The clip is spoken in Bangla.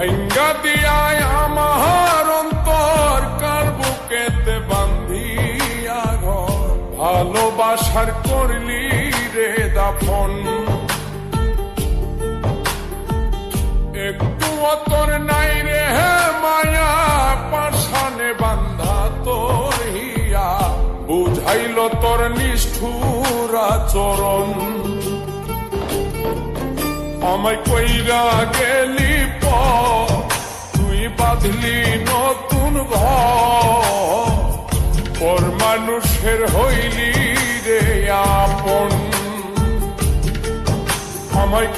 ভাঙ্গা দিয়ায় আমার অন্তর কার বুকেতে বান্ধিয়া ঘর ভালোবাসার করলি রে দাফন একটু তোর নাই রে মায়া পাশানে বান্ধা তোর হিয়া বুঝাইল তোর নিষ্ঠুর আচরণ আমায় কইরা গেলি তুই বাঁধলি নতুন ঘর পর মানুষের হইলি রে আপন আমায়